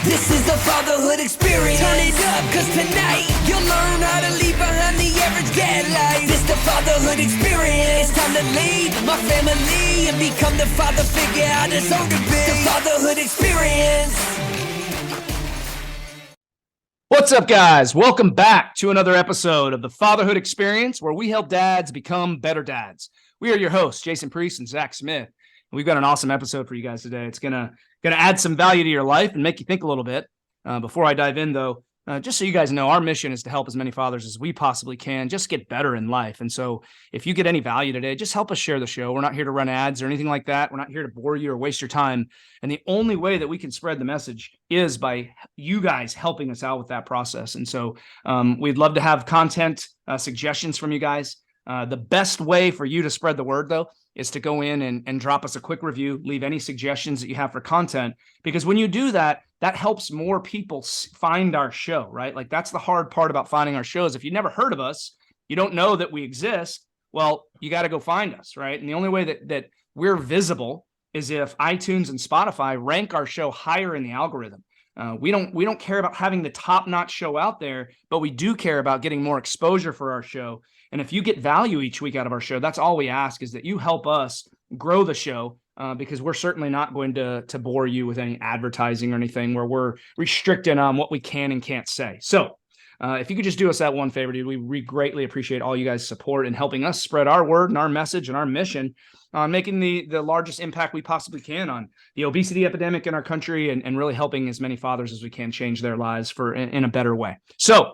This is the fatherhood experience. Turn it up, cause tonight you'll learn how to leave behind the average dad life. This the fatherhood experience. It's time to lead my family and become the father figure I deserve to be. The fatherhood experience. What's up, guys? Welcome back to another episode of the Fatherhood Experience, where we help dads become better dads. We are your hosts, Jason Priest and Zach Smith. We've got an awesome episode for you guys today. It's gonna add some value to your life and make you think a little bit. Before I dive in, though, just so you guys know, our mission is to help as many fathers as we possibly can just get better in life. And so if you get any value today, just help us share the show. We're not here to run ads or anything like that. We're not here to bore you or waste your time. And the only way that we can spread the message is by you guys helping us out with that process. And so we'd love to have content suggestions from you guys. The best way for you to spread the word, though, is to go in and drop us a quick review, leave any suggestions that you have for content, because when you do that, that helps more people find our show, right? Like, that's the hard part about finding our shows. If you never heard of us, you don't know that we exist, well, you got to go find us, right? And the only way that we're visible is if iTunes and Spotify rank our show higher in the algorithm. We don't care about having the top-notch show out there, but we do care about getting more exposure for our show. And if you get value each week out of our show, that's all we ask, is that you help us grow the show, because we're certainly not going to bore you with any advertising or anything where we're restricted on what we can and can't say. So if you could just do us that one favor, dude, we greatly appreciate all you guys' support in helping us spread our word and our message and our mission on making the largest impact we possibly can on the obesity epidemic in our country, and really helping as many fathers as we can change their lives in a better way. So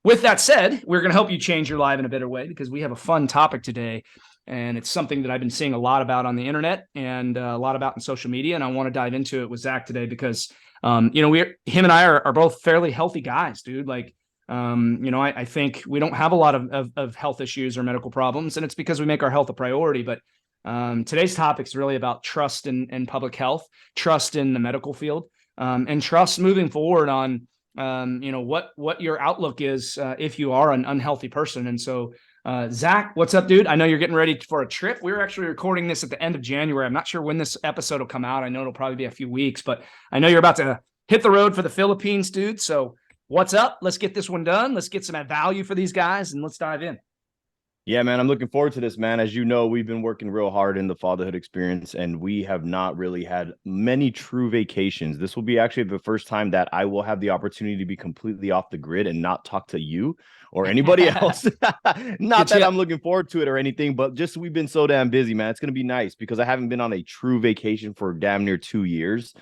with that said, we're going to help you change your life in a better way, because we have a fun topic today, and it's something that I've been seeing a lot about on the internet and a lot about in social media. And I want to dive into it with Zach today because, him and I are both fairly healthy guys, dude. Like, I think we don't have a lot of health issues or medical problems, and it's because we make our health a priority. But today's topic is really about trust in public health, trust in the medical field, and trust moving forward on what your outlook is if you are an unhealthy person. And so Zach, what's up, dude? I know you're getting ready for a trip. We're actually recording this at the end of January. I'm not sure when this episode will come out. I know it'll probably be a few weeks, but I know you're about to hit the road for the Philippines, dude. So what's up? Let's get this one done. Let's get some value for these guys, and let's dive in. Yeah, man, I'm looking forward to this, man. As you know, we've been working real hard in the fatherhood experience, and we have not really had many true vacations. This will be actually the first time that I will have the opportunity to be completely off the grid and not talk to you or anybody else. Not that I'm looking forward to it or anything, but just we've been so damn busy, man. It's going to be nice because I haven't been on a true vacation for damn near 2 years.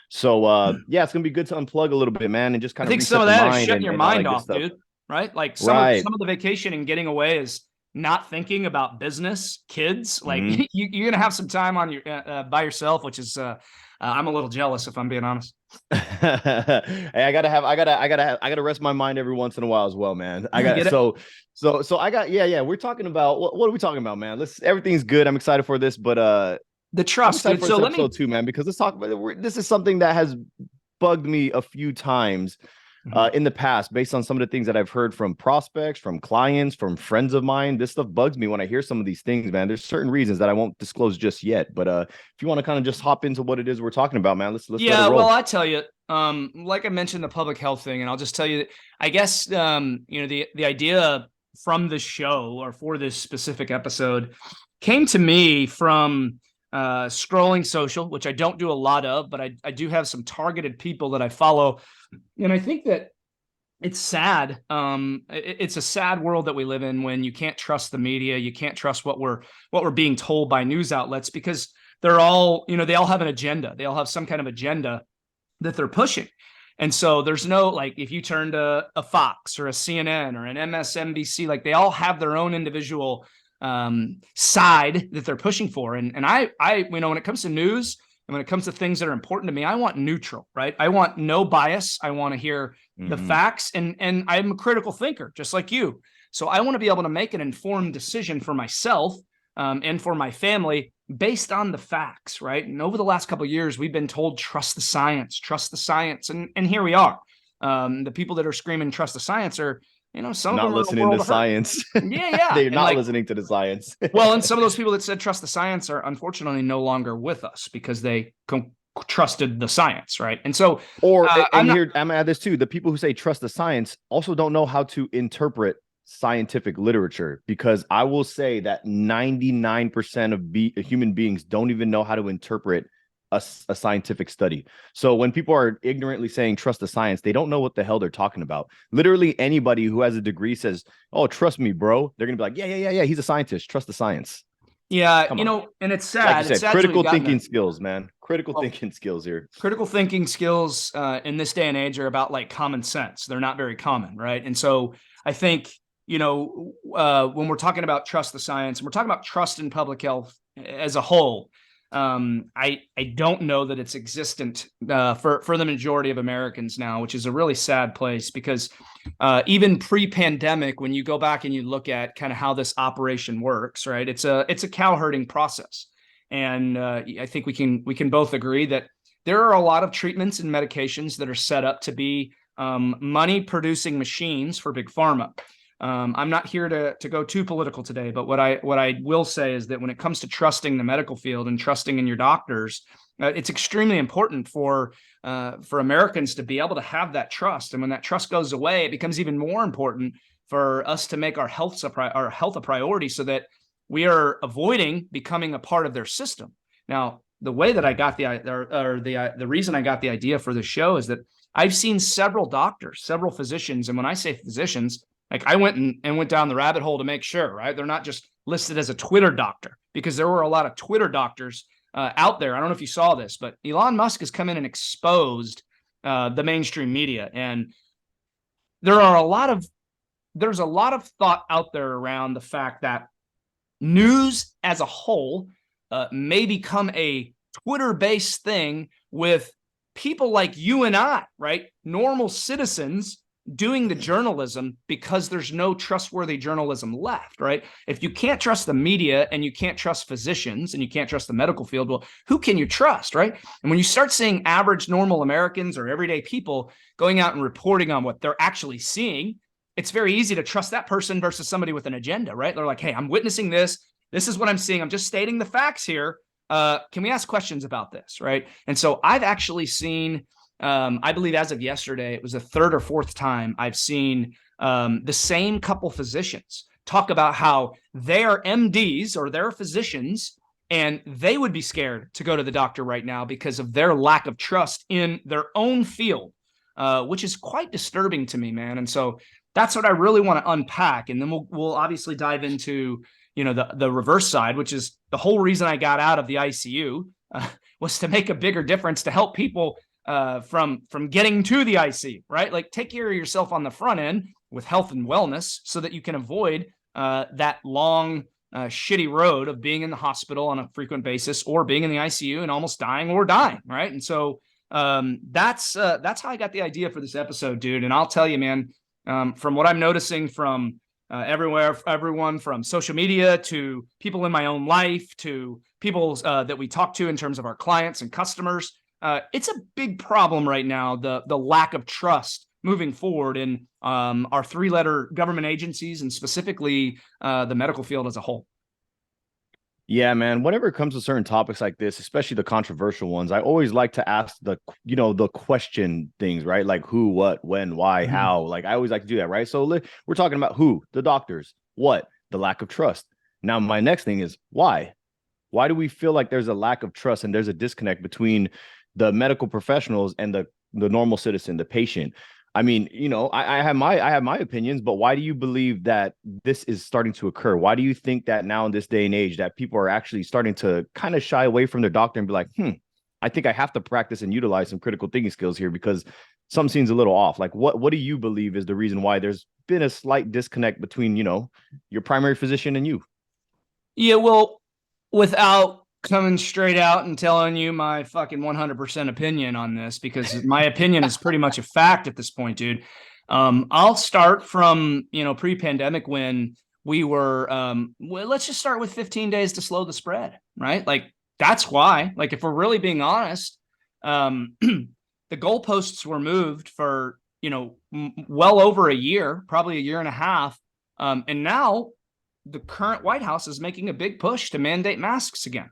So, yeah, it's going to be good to unplug a little bit, man, and just kind of some of that is shutting your mind off, dude, right? Like some of the vacation and getting away is not thinking about business, kids. Like you're gonna have some time on your by yourself, which is I'm a little jealous, if I'm being honest. Hey, I gotta rest my mind every once in a while as well, man. I got so I got We're talking about what are we talking about, man? Everything's good. I'm excited for this, but the trust. I'm excited for this episode too, man, because let's talk about this is something that has bugged me a few times. In the past, based on some of the things that I've heard from prospects, from clients, from friends of mine. This stuff bugs me when I hear some of these things, man. There's certain reasons that I won't disclose just yet, but if you want to kind of just hop into what it is we're talking about, man, let's yeah, well, I tell you, like I mentioned the public health thing, and I'll just tell you that I guess the idea from the show or for this specific episode came to me from scrolling social, which I don't do a lot of, but I do have some targeted people that I follow. And I think that it's sad. It's a sad world that we live in when you can't trust the media. You can't trust what we're being told by news outlets, because they're all, they all have an agenda. They all have some kind of agenda that they're pushing. And so there's no, like, if you turn to a Fox or a CNN or an MSNBC, like, they all have their own individual side that they're pushing for. And I when it comes to news and when it comes to things that are important to me, I want neutral, right? I want no bias. I want to hear the facts, and I'm a critical thinker, just like you. So I want to be able to make an informed decision for myself and for my family based on the facts, right? And over the last couple of years, we've been told, trust the science. And here we are. The people that are screaming, trust the science are, some not of them listening to science. Yeah. They're not listening to the science. Well, and some of those people that said trust the science are unfortunately no longer with us because they trusted the science, right? And so, Or I'm here I'm gonna add this too: the people who say trust the science also don't know how to interpret scientific literature, because I will say that 99% of human beings don't even know how to interpret a scientific study. So when people are ignorantly saying trust the science, they don't know what the hell they're talking about. Literally anybody who has a degree says, "Oh, trust me, bro." They're gonna be like, "Yeah. He's a scientist. Trust the science." Yeah, Come on. and it's sad. Like you It's said, sad critical we've gotten thinking there. skills, man. Critical Well, thinking skills here. critical thinking skills in this day and age are about like common sense. They're not very common, right? And so I think, when we're talking about trust the science and we're talking about trust in public health as a whole, I don't know that it's existent for the majority of Americans now, which is a really sad place, because even pre-pandemic, when you go back and you look at kind of how this operation works, right? It's a cow herding process. And I think we can both agree that there are a lot of treatments and medications that are set up to be money producing machines for big pharma. I'm not here to go too political today, but what I will say is that when it comes to trusting the medical field and trusting in your doctors, it's extremely important for Americans to be able to have that trust. And when that trust goes away, it becomes even more important for us to make our health a priority, so that we are avoiding becoming a part of their system. Now, the way that I got the reason I got the idea for the show is that I've seen several doctors, several physicians, and when I say physicians, like I went down the rabbit hole to make sure, right? They're not just listed as a Twitter doctor, because there were a lot of Twitter doctors out there. I don't know if you saw this, but Elon Musk has come in and exposed the mainstream media, and there's a lot of thought out there around the fact that news as a whole may become a Twitter-based thing with people like you and I, right? Normal citizens doing the journalism, because there's no trustworthy journalism left, right? If you can't trust the media and you can't trust physicians and you can't trust the medical field, well, who can you trust, right? And when you start seeing average normal Americans or everyday people going out and reporting on what they're actually seeing, it's very easy to trust that person versus somebody with an agenda, right? They're like, hey, I'm witnessing this. This is what I'm seeing. I'm just stating the facts here. Can we ask questions about this, right? And so I've actually seen, I believe as of yesterday, it was the third or fourth time I've seen the same couple physicians talk about how they're MDs or they're physicians, and they would be scared to go to the doctor right now because of their lack of trust in their own field, which is quite disturbing to me, man. And so that's what I really want to unpack. And then we'll obviously dive into, the reverse side, which is the whole reason I got out of the ICU was to make a bigger difference, to help people from getting to the ICU, right? Like, take care of yourself on the front end with health and wellness, so that you can avoid that long, shitty road of being in the hospital on a frequent basis, or being in the ICU and almost dying or dying, right? And so that's how I got the idea for this episode, dude. And I'll tell you, man, from what I'm noticing from everyone from social media to people in my own life to people that we talk to in terms of our clients and customers, it's a big problem right now, the lack of trust moving forward in our three-letter government agencies, and specifically the medical field as a whole. Yeah, man. Whenever it comes to certain topics like this, especially the controversial ones, I always like to ask the question things, right? Like who, what, when, why, how. Like I always like to do that, right? So we're talking about who, the doctors, what, the lack of trust. Now, my next thing is why. Why do we feel like there's a lack of trust and there's a disconnect between the medical professionals and the normal citizen, the patient? I mean, I have my opinions, but why do you believe that this is starting to occur? Why do you think that now in this day and age that people are actually starting to kind of shy away from their doctor and be like, I think I have to practice and utilize some critical thinking skills here because something seems a little off? Like, what do you believe is the reason why there's been a slight disconnect between, your primary physician and you? Yeah, well, without coming straight out and telling you my fucking 100% opinion on this, because my opinion is pretty much a fact at this point, dude. I'll start from, pre-pandemic, when we were, well, let's just start with 15 days to slow the spread, right? Like, that's why, like, if we're really being honest, the goalposts were moved for, well over a year, probably a year and a half. And now the current White House is making a big push to mandate masks again.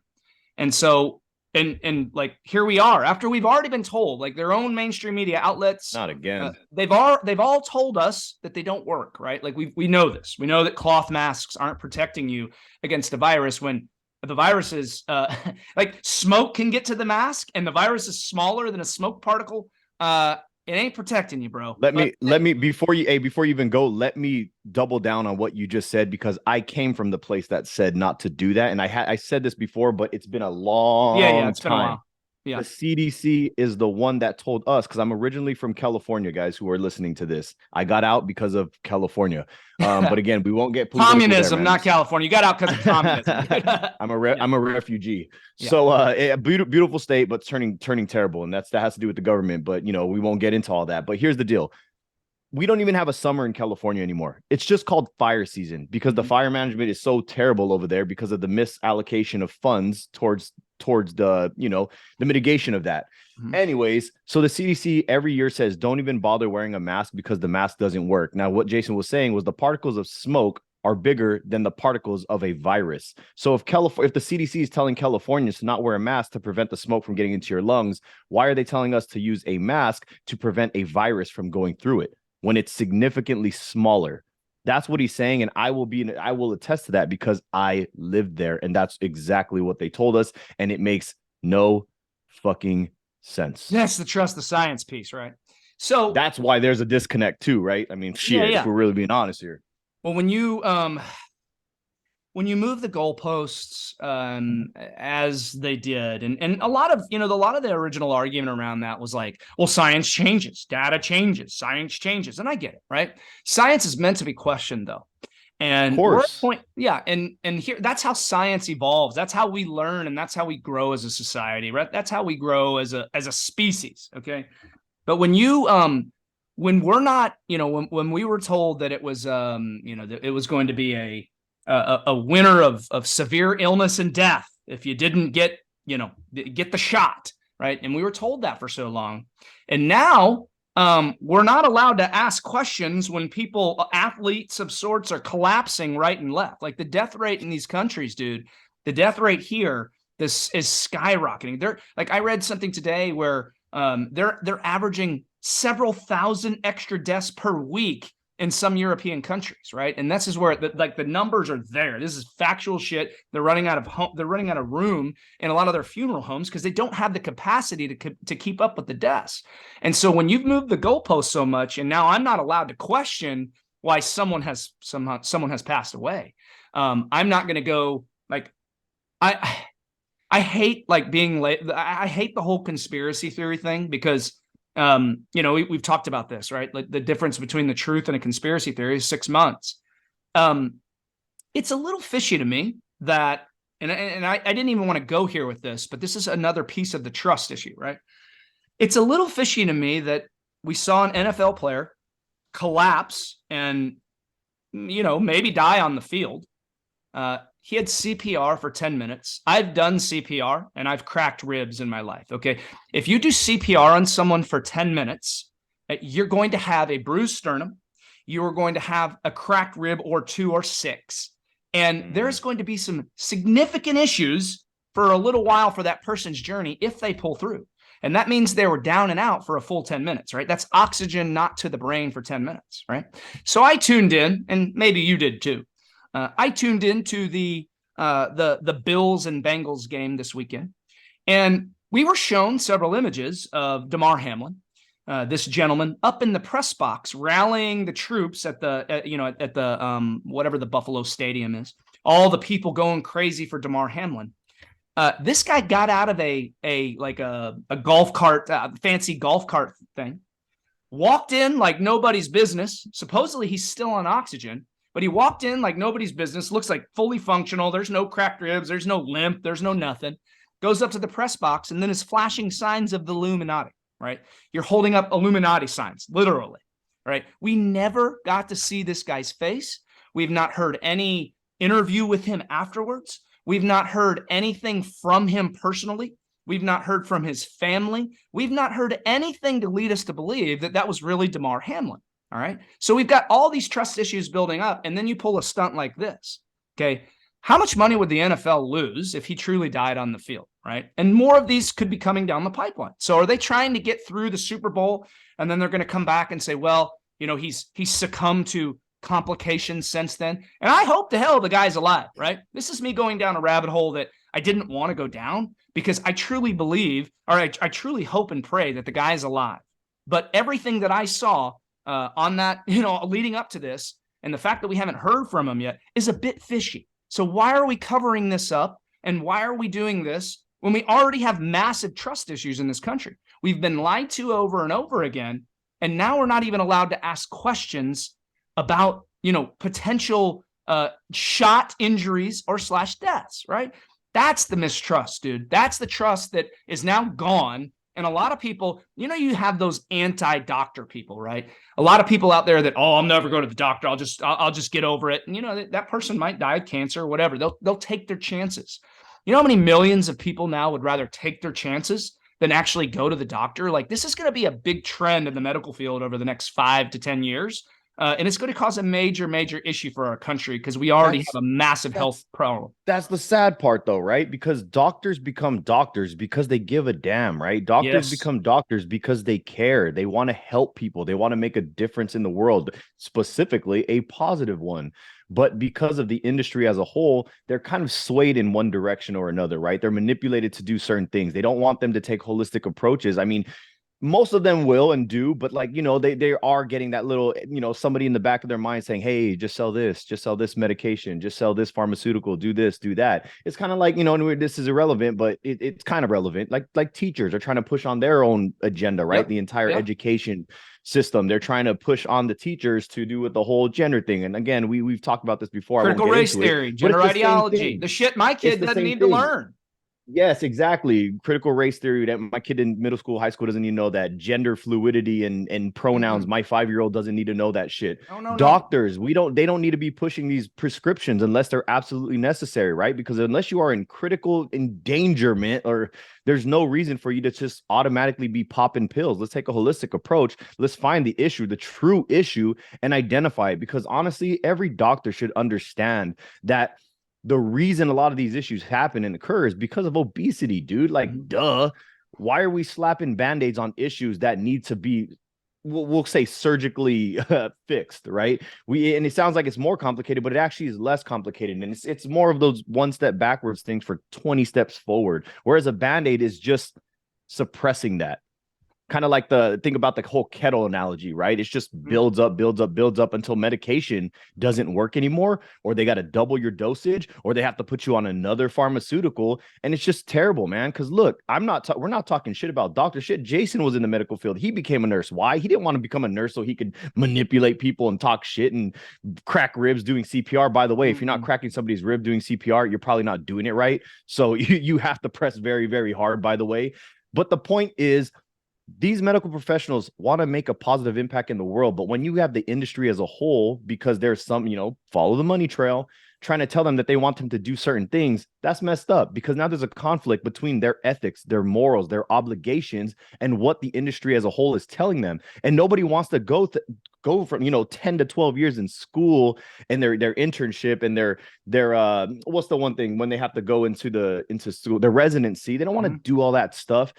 And so And like, here we are after we've already been told, like their own mainstream media outlets, Not again. They've all told us that they don't work, right? Like we know this. We know that cloth masks aren't protecting you against a virus when the virus is like smoke can get to the mask and the virus is smaller than a smoke particle. It ain't protecting you, bro. Let me before you even go, let me double down on what you just said, because I came from the place that said not to do that. And I said this before, but it's been a long it's time. been a while. Yeah. The CDC is the one that told us, because I'm originally from California, guys who are listening to this. I got out because of California. But again, we won't get communism, there, not California. You got out because of communism. I'm a refugee. Yeah. So a beautiful state, but turning terrible. And that has to do with the government. But we won't get into all that. But here's the deal. We don't even have a summer in California anymore. It's just called fire season, because the fire management is so terrible over there because of the misallocation of funds towards the the mitigation of that. Anyways, so the CDC every year says don't even bother wearing a mask because the mask doesn't work. Now, what Jason was saying was the particles of smoke are bigger than the particles of a virus. So if the CDC is telling Californians to not wear a mask to prevent the smoke from getting into your lungs, why are they telling us to use a mask to prevent a virus from going through it when it's significantly smaller? That's what he's saying. And I will attest to that because I lived there. And that's exactly what they told us. And it makes no fucking sense. That's the trust the science piece, right? So that's why there's a disconnect too, right? I mean, shit, if we're really being honest here. Well, when you move the goalposts as they did, and a lot of the original argument around that was like, well, science changes, data changes, science changes, and I get it, right? Science is meant to be questioned, though, and of course, and here that's how science evolves. That's how we learn, and that's how we grow as a society, right? That's how we grow as a species, okay? But when we're not, when we were told that it was, that it was going to be a winter of severe illness and death if you didn't get the shot, right? And we were told that for so long. And now we're not allowed to ask questions when athletes of sorts are collapsing right and left. Like the death rate in these countries, dude, the death rate here, this is skyrocketing. I read something today where they're averaging several thousand extra deaths per week in some European countries, right? And this is where the numbers are there. This is factual shit. They're running out of room in a lot of their funeral homes because they don't have the capacity to keep up with the deaths. And so when you've moved the goalpost so much, and now I'm not allowed to question why someone has passed away. I'm not going to go like I hate being late. I hate the whole conspiracy theory thing because we've talked about this, right? Like the difference between the truth and a conspiracy theory is 6 months. It's a little fishy to me that, and I didn't even want to go here with this, but this is another piece of the trust issue, right? It's a little fishy to me that we saw an NFL player collapse and, maybe die on the field. He had CPR for 10 minutes. I've done CPR and I've cracked ribs in my life. Okay. If you do CPR on someone for 10 minutes, you're going to have a bruised sternum. You are going to have a cracked rib or 2 or 6. And there's going to be some significant issues for a little while for that person's journey if they pull through. And that means they were down and out for a full 10 minutes, right? That's oxygen not to the brain for 10 minutes, right? So I tuned in, and maybe you did too. I tuned into the Bills and Bengals game this weekend, and we were shown several images of Damar Hamlin, this gentleman up in the press box rallying the troops at the whatever the Buffalo Stadium is. All the people going crazy for Damar Hamlin. This guy got out of a golf cart, fancy golf cart thing, walked in like nobody's business. Supposedly he's still on oxygen. But he walked in like nobody's business, looks like fully functional. There's no cracked ribs. There's no limp. There's no nothing. Goes up to the press box and then is flashing signs of the Illuminati, right? You're holding up Illuminati signs, literally, right? We never got to see this guy's face. We've not heard any interview with him afterwards. We've not heard anything from him personally. We've not heard from his family. We've not heard anything to lead us to believe that was really Damar Hamlin. All right. So we've got all these trust issues building up, and then you pull a stunt like this. Okay. How much money would the NFL lose if he truly died on the field? right? And more of these could be coming down the pipeline. So are they trying to get through the Super Bowl and then they're going to come back and say, well, he's succumbed to complications since then? And I hope to hell the guy's alive, right? This is me going down a rabbit hole that I didn't want to go down, because I truly believe, or I truly hope and pray that the guy's alive. But everything that I saw on that, leading up to this, and the fact that we haven't heard from him yet, is a bit fishy. So why are we covering this up? And why are we doing this when we already have massive trust issues in this country? We've been lied to over and over again. And now we're not even allowed to ask questions about, potential shot injuries or / deaths, right? That's the mistrust, dude. That's the trust that is now gone. And a lot of people, you have those anti-doctor people, right? A lot of people out there that, I'll never go to the doctor. I'll just get over it. And that person might die of cancer or whatever. They'll take their chances. You know how many millions of people now would rather take their chances than actually go to the doctor? Like, this is going to be a big trend in the medical field over the next 5 to 10 years. And it's going to cause a major, major issue for our country, because we already have a massive health problem. That's the sad part, though, right? Because doctors become doctors because they give a damn, right? Doctors become doctors because they care. They want to help people. They want to make a difference in the world, specifically a positive one. But because of the industry as a whole, they're kind of swayed in one direction or another, right? They're manipulated to do certain things. They don't want them to take holistic approaches. I mean, most of them will and do, but they are getting that little, somebody in the back of their mind saying, hey, just sell this medication, just sell this pharmaceutical, do this, do that. It's kind of like, this is irrelevant, but it's kind of relevant. Like teachers are trying to push on their own agenda, right? The entire education system. They're trying to push on the teachers to do with the whole gender thing. And again, we've talked about this before. Critical race theory, gender ideology, the shit my kid doesn't need to learn. Yes, exactly. Critical race theory that my kid in middle school, high school doesn't need to know that. Gender fluidity and pronouns. My 5-year-old doesn't need to know that shit. Doctors, they don't need to be pushing these prescriptions unless they're absolutely necessary, right? Because unless you are in critical endangerment, or there's no reason for you to just automatically be popping pills. Let's take a holistic approach. Let's find the issue, the true issue, and identify it. Because honestly, every doctor should understand that the reason a lot of these issues happen and occur is because of obesity, dude. Like, duh. Why are we slapping band-aids on issues that need to be, we'll say, surgically fixed, right? And it sounds like it's more complicated, but it actually is less complicated. And it's more of those one step backwards things for 20 steps forward. Whereas a band-aid is just suppressing that. Kind of like think about the whole kettle analogy, right? It's just builds up until medication doesn't work anymore, or they got to double your dosage, or they have to put you on another pharmaceutical. And it's just terrible, man. Because look, we're not talking shit about doctor shit. Jason was in the medical field. He became a nurse. Why? He didn't want to become a nurse so he could manipulate people and talk shit and crack ribs doing CPR. By the way, if you're not cracking somebody's rib doing CPR, you're probably not doing it right. So you have to press very, very hard, by the way. But the point is, these medical professionals want to make a positive impact in the world. But when you have the industry as a whole, because there's some, follow the money trail, trying to tell them that they want them to do certain things, that's messed up, because now there's a conflict between their ethics, their morals, their obligations, and what the industry as a whole is telling them. And nobody wants to go from 10 to 12 years in school and their internship and their what's the one thing when they have to go into school, their residency. They don't want to do all that stuff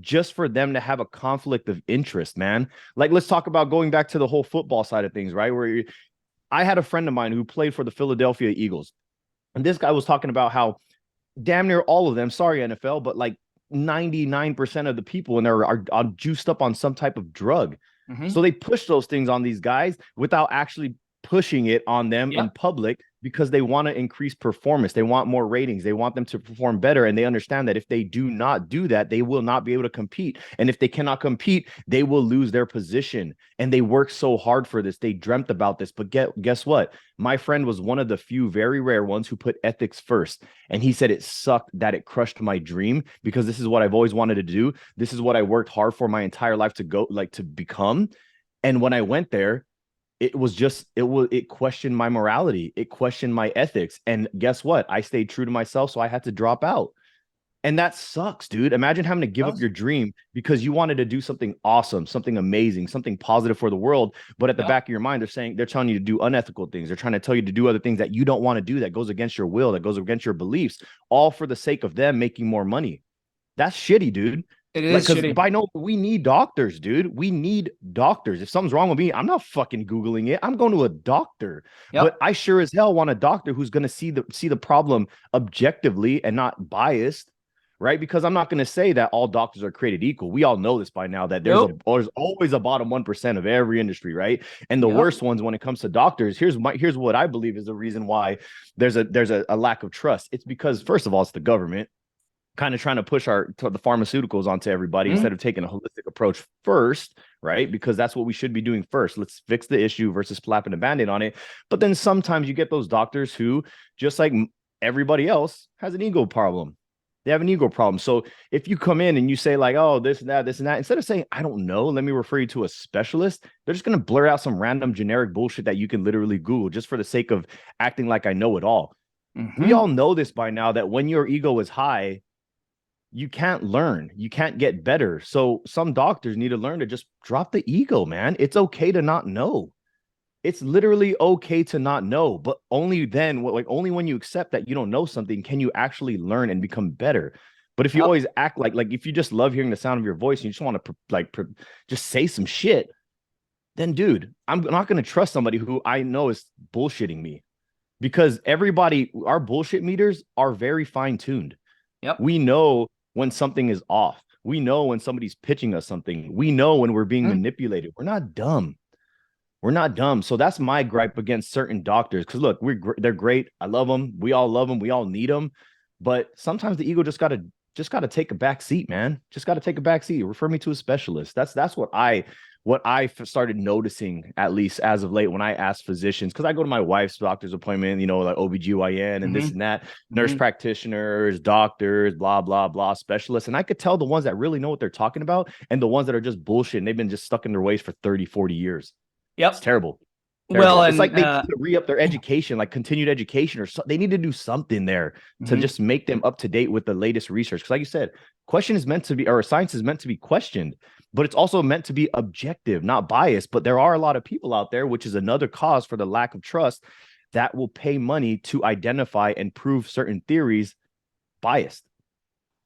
just for them to have a conflict of interest, man. Like, let's talk about going back to the whole football side of things, right? Where I had a friend of mine who played for the Philadelphia Eagles. And this guy was talking about how damn near all of them, sorry, NFL, but like 99% of the people in there are juiced up on some type of drug. So they push those things on these guys without actually pushing it on them in public, because they want to increase performance. They want more ratings. They want them to perform better. And they understand that if they do not do that, they will not be able to compete. And if they cannot compete, they will lose their position. And they work so hard for this. They dreamt about this. But guess what? My friend was one of the few very rare ones who put ethics first. And he said it sucked that it crushed my dream, because this is what I've always wanted to do. This is what I worked hard for my entire life to become. And when I went there, it questioned my morality. It questioned my ethics. And guess what? I stayed true to myself. So I had to drop out. And that sucks, dude. Imagine having to give up your dream because you wanted to do something awesome, something amazing, something positive for the world. But at the back of your mind, they're telling you to do unethical things. They're trying to tell you to do other things that you don't want to do, that goes against your will, that goes against your beliefs, all for the sake of them making more money. That's shitty, dude. It Like, is because shitty. by no, we need doctors, dude. We need doctors. If something's wrong with me, I'm not fucking Googling it. I'm going to a doctor. But Yep. I sure as hell want a doctor who's going to see the problem objectively and not biased, right? Because I'm not going to say that all doctors are created equal. We all know this by now that Nope. there's always a bottom 1% of every industry, right? And the Yep. worst ones when it comes to doctors, here's what I believe is the reason why there's a lack of trust. It's because first of all, it's the government kind of trying to push the pharmaceuticals onto everybody instead of taking a holistic approach first, right? Because that's what we should be doing first. Let's fix the issue versus slapping a band-aid on it. But then sometimes you get those doctors who, just like everybody else, has an ego problem. They have an ego problem. So if you come in and you say like, oh, this and that, instead of saying, I don't know, let me refer you to a specialist, they're just going to blurt out some random generic bullshit that you can literally Google just for the sake of acting like I know it all. We all know this by now that when your ego is high, you can't learn, you can't get better. So some doctors need to learn to just drop the ego, man. It's okay to not know. It's literally okay to not know, but only then, like only when you accept that you don't know something can you actually learn and become better. But if you always act like if you just love hearing the sound of your voice and you just want to just say some shit, then dude, I'm not going to trust somebody who I know is bullshitting me, because our bullshit meters are very fine tuned. Yep. We know when something is off. We know when somebody's pitching us something. We know when we're being manipulated. We're not dumb. We're not dumb. So that's my gripe against certain doctors. Because look, they're great. I love them. We all love them. We all need them. But sometimes the ego just gotta take a back seat, man. Just gotta take a back seat. Refer me to a specialist. That's what I started noticing, at least as of late, when I ask physicians, because I go to my wife's doctor's appointment, like OBGYN and this and that, nurse practitioners, doctors, blah, blah, blah, specialists. And I could tell the ones that really know what they're talking about and the ones that are just bullshit and they've been just stuck in their ways for 30, 40 years. Yep. It's terrible. Well, it's and like they need to re-up their education, like continued education, or they need to do something there to just make them up to date with the latest research. Because like you said, science is meant to be questioned, but it's also meant to be objective, not biased. But there are a lot of people out there, which is another cause for the lack of trust, that will pay money to identify and prove certain theories biased.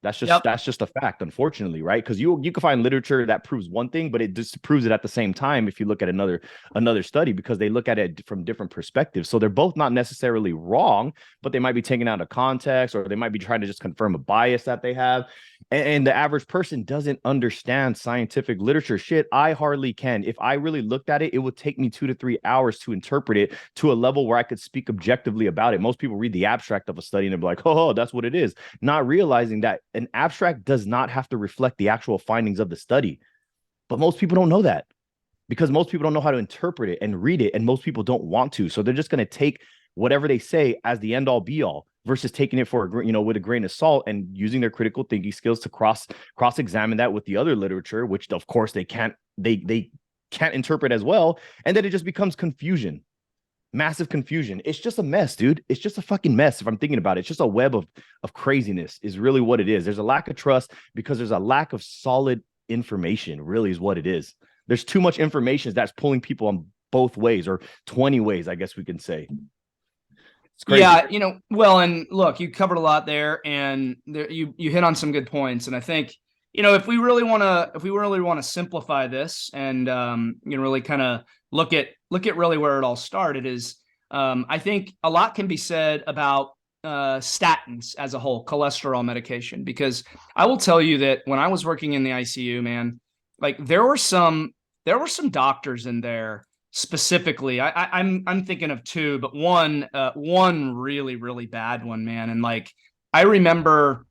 That's just a fact, unfortunately, right? Because you can find literature that proves one thing, but it disproves it at the same time if you look at another study, because they look at it from different perspectives. So they're both not necessarily wrong, but they might be taken out of context, or they might be trying to just confirm a bias that they have. And the average person doesn't understand scientific literature. Shit, I hardly can. If I really looked at it, it would take me 2 to 3 hours to interpret it to a level where I could speak objectively about it. Most people read the abstract of a study and they're like, oh, that's what it is, not realizing that an abstract does not have to reflect the actual findings of the study. But most people don't know that, because most people don't know how to interpret it and read it, and most people don't want to. So they're just going to take whatever they say as the end all be all, versus taking it with a grain of salt and using their critical thinking skills to cross examine that with the other literature, which of course they can't interpret as well. And then it just becomes confusion. Massive confusion. It's just a mess, dude. It's just a fucking mess. If I'm thinking about it, it's just a web of craziness is really what it is. There's a lack of trust because there's a lack of solid information, really is what it is. There's too much information that's pulling people on both ways, or 20 ways, I guess we can say. It's crazy. Yeah, well, and look, you covered a lot there, and you hit on some good points. And I think, if we really want to simplify this and really kind of look at really where it all started is, I think a lot can be said about statins as a whole, cholesterol medication, because I will tell you that when I was working in the ICU, man, like there were some doctors in there specifically. I'm thinking of two, but one really, really bad one, man. And like I remember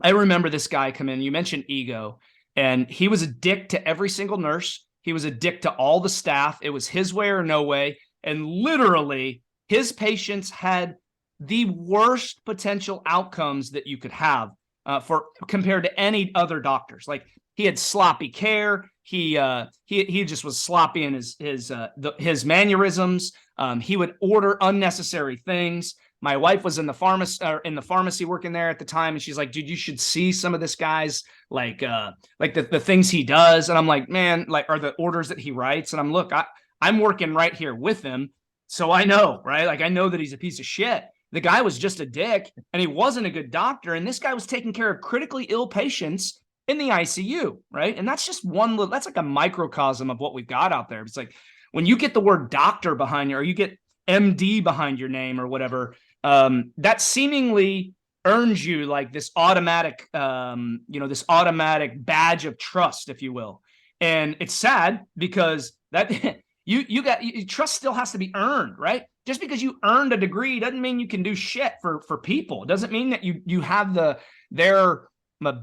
this guy come in. You mentioned ego, and he was a dick to every single nurse. He was a dick to all the staff. It was his way or no way. And literally, his patients had the worst potential outcomes that you could have for compared to any other doctors. Like he had sloppy care. He just was sloppy in his mannerisms. He would order unnecessary things. My wife was in the pharmacy working there at the time, and she's like, "Dude, you should see some of this guy's like the things he does." And I'm like, "Man, like are the orders that he writes?" And I'm working right here with him, so I know, right? Like I know that he's a piece of shit. the guy was just a dick and he wasn't a good doctor. And this guy was taking care of critically ill patients in the ICU, right? And that's just that's like a microcosm of what we've got out there. It's like when you get the word doctor behind you, or you get MD behind your name or whatever, that seemingly earns you like this automatic, this automatic badge of trust, if you will. And it's sad because that trust still has to be earned, right? Just because you earned a degree doesn't mean you can do shit for people. It doesn't mean that you have their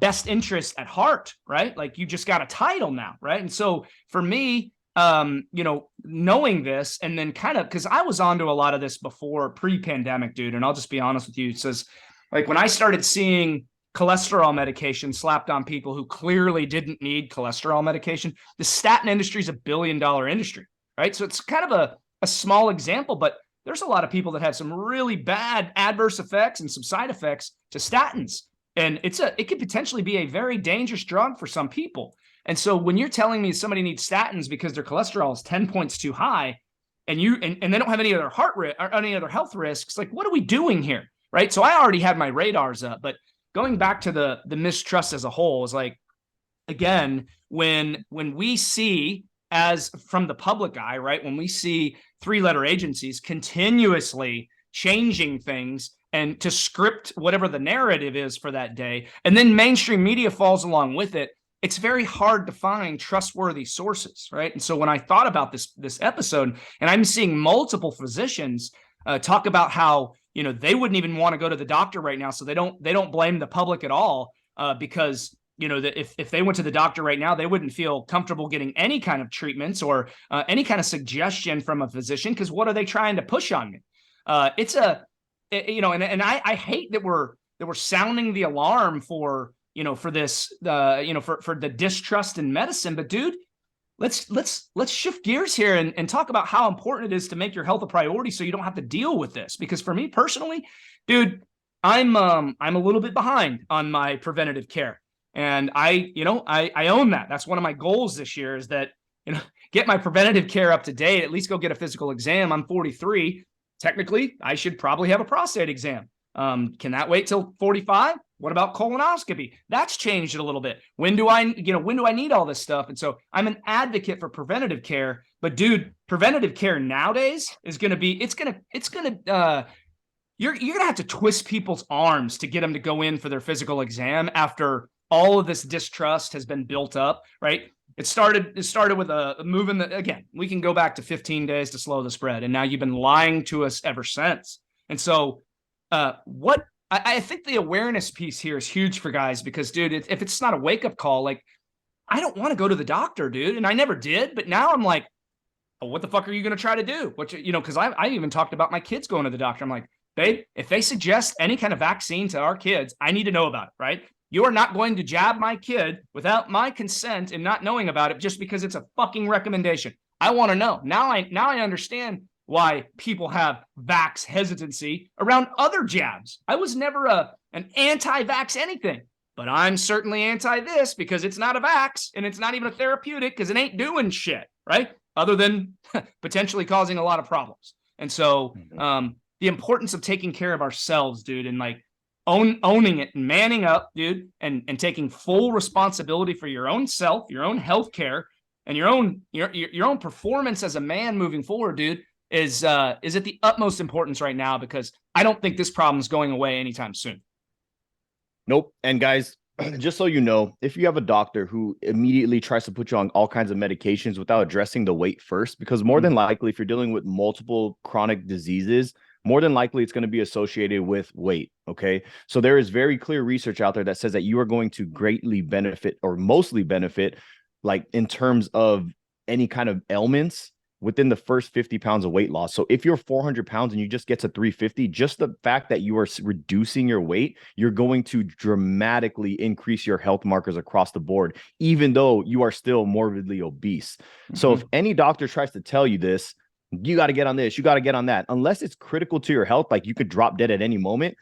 best interest at heart, right? Like you just got a title now, right? And so for me, knowing this, and then kind of, because I was onto a lot of this before pre-pandemic, dude, and I'll just be honest with you. It says, like, when I started seeing cholesterol medication slapped on people who clearly didn't need cholesterol medication, the statin industry is $1 billion industry, right? So it's kind of a small example, but there's a lot of people that have some really bad adverse effects and some side effects to statins. And it could potentially be a very dangerous drug for some people. And so when you're telling me somebody needs statins because their cholesterol is 10 points too high, and they don't have any other or any other health risks, like, what are we doing here? Right. So I already had my radars up, but going back to the mistrust as a whole is like, again, when we see, as from the public eye, right, when we see 3-letter agencies continuously changing things and to script whatever the narrative is for that day, and then mainstream media falls along with it, it's very hard to find trustworthy sources, right? And so when I thought about this episode, and I'm seeing multiple physicians talk about how, they wouldn't even want to go to the doctor right now, so they don't blame the public at all, because that if they went to the doctor right now, they wouldn't feel comfortable getting any kind of treatments or any kind of suggestion from a physician, because what are they trying to push on me? And I hate that we're sounding the alarm for this, for the distrust in medicine. But dude, let's shift gears here and talk about how important it is to make your health a priority so you don't have to deal with this. Because for me personally, dude, I'm a little bit behind on my preventative care. And I own that. That's one of my goals this year, is that, get my preventative care up to date, at least go get a physical exam. I'm 43. Technically, I should probably have a prostate exam. Can that wait till 45? What about colonoscopy? That's changed a little bit. When do I need all this stuff? And so I'm an advocate for preventative care, but dude, preventative care nowadays is going to be, you're going to have to twist people's arms to get them to go in for their physical exam after all of this distrust has been built up, right? It started with a moving that, again, we can go back to 15 days to slow the spread. And now you've been lying to us ever since. And so I think the awareness piece here is huge for guys, because, dude, if it's not a wake-up call, like, I don't want to go to the doctor, dude. And I never did. But now I'm like, oh, what the fuck are you going to try to do? Because I even talked about my kids going to the doctor. I'm like, babe, if they suggest any kind of vaccine to our kids, I need to know about it, right? You are not going to jab my kid without my consent and not knowing about it just because it's a fucking recommendation. I want to know. Now I understand why people have vax hesitancy around other jabs. I was never an anti-vax anything, but I'm certainly anti this because it's not a vax and it's not even a therapeutic because it ain't doing shit, right? Other than potentially causing a lot of problems. And so the importance of taking care of ourselves, dude, and like owning it and manning up, dude, and taking full responsibility for your own self, your own health care, and your own performance as a man moving forward, dude, is at the utmost importance right now, because I don't think this problem is going away anytime soon. Nope. And guys, just so you know, if you have a doctor who immediately tries to put you on all kinds of medications without addressing the weight first, because more than likely, if you're dealing with multiple chronic diseases, more than likely it's going to be associated with weight. Okay. So there is very clear research out there that says that you are going to greatly benefit, or mostly benefit, like in terms of any kind of ailments, within the first 50 pounds of weight loss. So if you're 400 pounds and you just get to 350, just the fact that you are reducing your weight, you're going to dramatically increase your health markers across the board, even though you are still morbidly obese. So if any doctor tries to tell you this, you got to get on this, you got to get on that, unless it's critical to your health, like you could drop dead at any moment,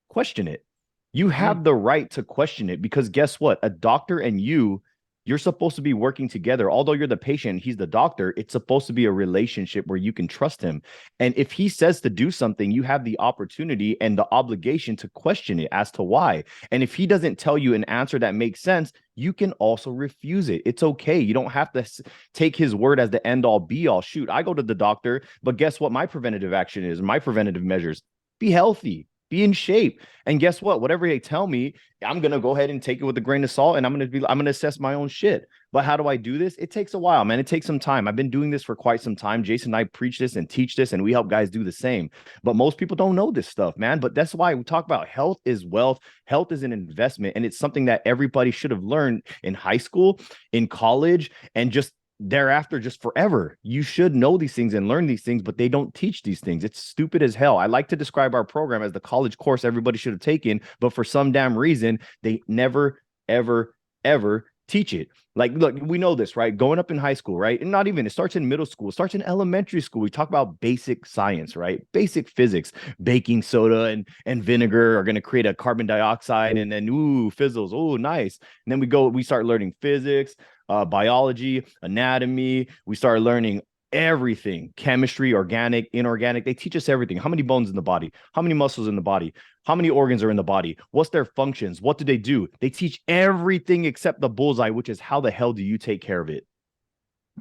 question it. You have the right to question it, because guess what? A doctor and you You're supposed to be working together. Although you're the patient, he's the doctor. It's supposed to be a relationship where you can trust him. And if he says to do something, you have the opportunity and the obligation to question it as to why. And if he doesn't tell you an answer that makes sense, you can also refuse it. It's okay. You don't have to take his word as the end all be all. Shoot, I go to the doctor, but guess what my preventative action is? My preventative measures: be healthy, be in shape. And guess what? Whatever they tell me, I'm going to go ahead and take it with a grain of salt, and I'm going to assess my own shit. But how do I do this? It takes a while, man. It takes some time. I've been doing this for quite some time. Jason and I preach this and teach this, and we help guys do the same. But most people don't know this stuff, man. But that's why we talk about health is wealth. Health is an investment, and it's something that everybody should have learned in high school, in college, and just thereafter, just forever. You should know these things and learn these things, but they don't teach these things. It's stupid as hell. I like to describe our program as the college course everybody should have taken, but for some damn reason, they never, ever, ever teach it. Like, look, we know this, right? Going up in high school, right? And not even, it starts in middle school, it starts in elementary school. We talk about basic science, right? Basic physics. Baking soda and vinegar are going to create a carbon dioxide, and then, ooh, fizzles. Oh, nice. And then we start learning physics, biology, anatomy. We start learning everything: chemistry, organic, inorganic. They teach us everything. How many bones in the body? How many muscles in the body? How many organs are in the body? What's their functions? What do they do? They teach everything except the bullseye, which is how the hell do you take care of it?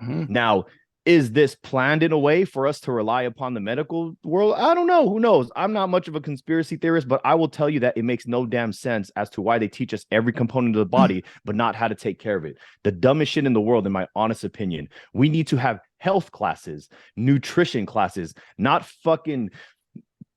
Now, is this planned in a way for us to rely upon the medical world? I don't know. Who knows? I'm not much of a conspiracy theorist, but I will tell you that it makes no damn sense as to why they teach us every component of the body, but not how to take care of it. The dumbest shit in the world, in my honest opinion. We need to have health classes, nutrition classes, not fucking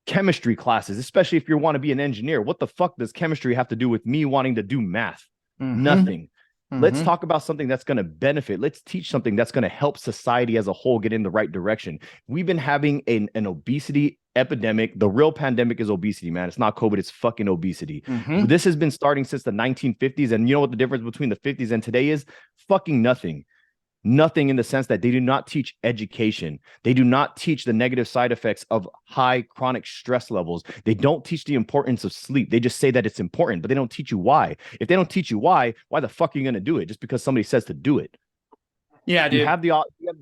chemistry classes, especially if you want to be an engineer. What the fuck does chemistry have to do with me wanting to do math? Nothing. Let's talk about something that's going to benefit. Let's teach something that's going to help society as a whole get in the right direction. We've been having an obesity epidemic. The real pandemic is obesity, man. It's not COVID. It's fucking obesity. This has been starting since the 1950s. And you know what the difference between the 50s and today is? Fucking nothing. Nothing, in the sense that they do not teach education. They do not teach the negative side effects of high chronic stress levels. They don't teach the importance of sleep. They just say that it's important, but they don't teach you why. If they don't teach you why the fuck are you going to do it? Just because somebody says to do it. Yeah, dude.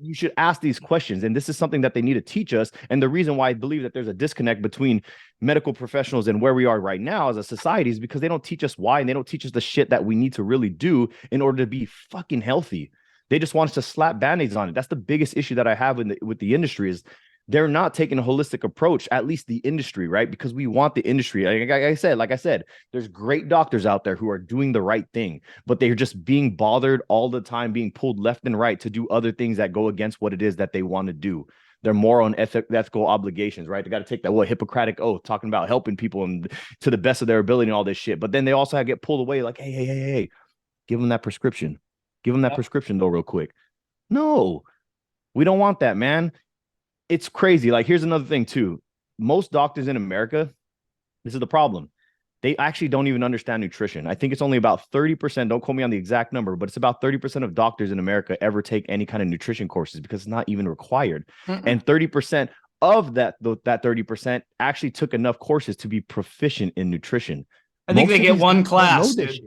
You should ask these questions. And this is something that they need to teach us. And the reason why I believe that there's a disconnect between medical professionals and where we are right now as a society is because they don't teach us why, and they don't teach us the shit that we need to really do in order to be fucking healthy. They just want us to slap band-aids on it. That's the biggest issue that I have with the industry, is they're not taking a holistic approach, at least the industry, right? Because we want the industry. Like I said, there's great doctors out there who are doing the right thing, but they're just being bothered all the time, being pulled left and right to do other things that go against what it is that they want to do. They're more on ethical obligations, right? They got to take that Hippocratic oath, talking about helping people and to the best of their ability and all this shit. But then they also get pulled away, like, hey, give them that prescription. Give them that prescription though, real quick. No, we don't want that, man. It's crazy. Like, here's another thing too. Most doctors in America, this is the problem. They actually don't even understand nutrition. I think it's only about 30%. Don't quote me on the exact number, but it's about 30% of doctors in America ever take any kind of nutrition courses because it's not even required. And 30% of that 30% actually took enough courses to be proficient in nutrition. I think they get one class, dude.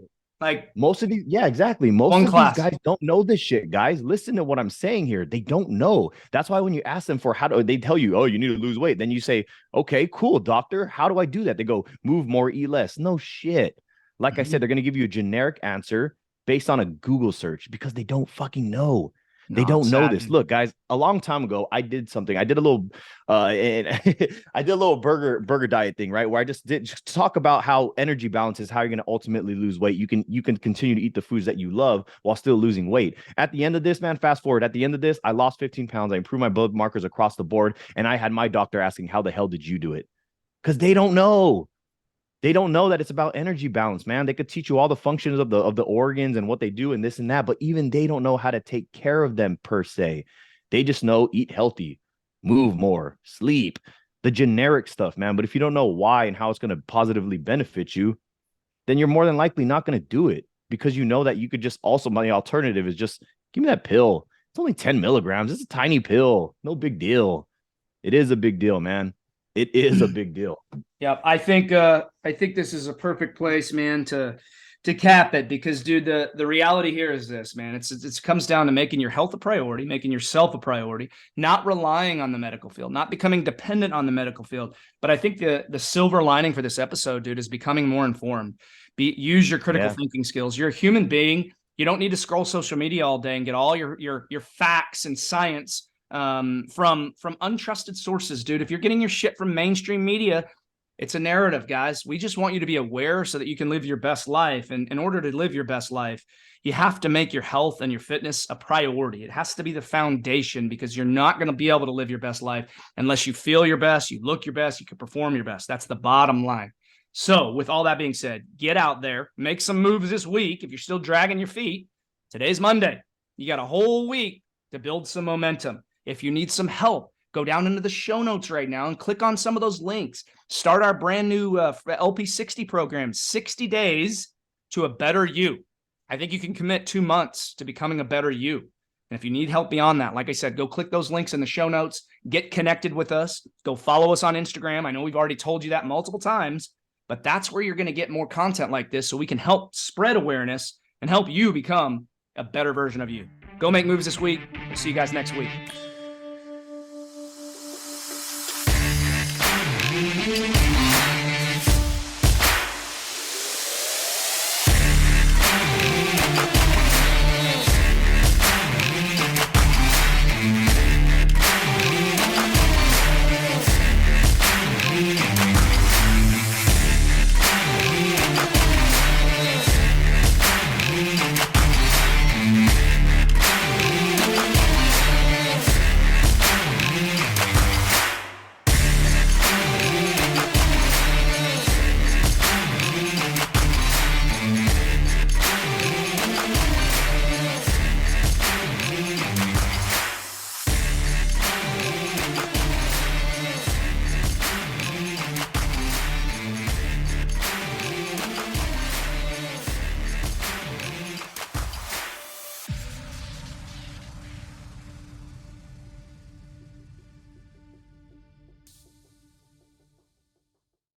Like, most of these, yeah, exactly. Most of these guys don't know this shit, guys. Listen to what I'm saying here. They don't know. That's why when you ask them for they tell you, oh, you need to lose weight. Then you say, okay, cool, doctor. How do I do that? They go, move more, eat less. No shit. Like I said, they're going to give you a generic answer based on a Google search because they don't fucking know. They don't know this. Look, guys, a long time ago, I did something. I did a little burger diet thing, right? Where I just talk about how energy balance is how you're going to ultimately lose weight. You can continue to eat the foods that you love while still losing weight. At the end of this, man, fast forward. At the end of this, I lost 15 pounds. I improved my blood markers across the board. And I had my doctor asking, how the hell did you do it? Because they don't know. They don't know that it's about energy balance, man. They could teach you all the functions of the organs and what they do and this and that, but even they don't know how to take care of them per se. They just know eat healthy, move more, sleep, the generic stuff, man. But if you don't know why and how it's going to positively benefit you, then you're more than likely not going to do it because you know that you could just also, my alternative is just give me that pill. It's only 10 milligrams. It's a tiny pill. No big deal. It is a big deal, man. It is a big deal. Yeah, I think this is a perfect place, man, to to cap it, because dude, the reality here is this, man. It comes down to making your health a priority, making yourself a priority, not relying on the medical field, not becoming dependent on the medical field. But I think the silver lining for this episode, dude, is becoming more informed. Use your critical thinking skills. You're a human being. You don't need to scroll social media all day and get all your facts and science from untrusted sources, dude. If you're getting your shit from mainstream media, it's a narrative, guys. We just want you to be aware so that you can live your best life. And in order to live your best life, you have to make your health and your fitness a priority. It has to be the foundation, because you're not going to be able to live your best life unless you feel your best, you look your best, you can perform your best. That's the bottom line. So with all that being said, get out there, make some moves this week. If you're still dragging your feet, today's Monday. You got a whole week to build some momentum. If you need some help, go down into the show notes right now and click on some of those links. Start our brand new LP60 program, 60 days to a better you. I think you can commit 2 months to becoming a better you. And if you need help beyond that, like I said, go click those links in the show notes, get connected with us, go follow us on Instagram. I know we've already told you that multiple times, but that's where you're going to get more content like this so we can help spread awareness and help you become a better version of you. Go make moves this week. We'll see you guys next week.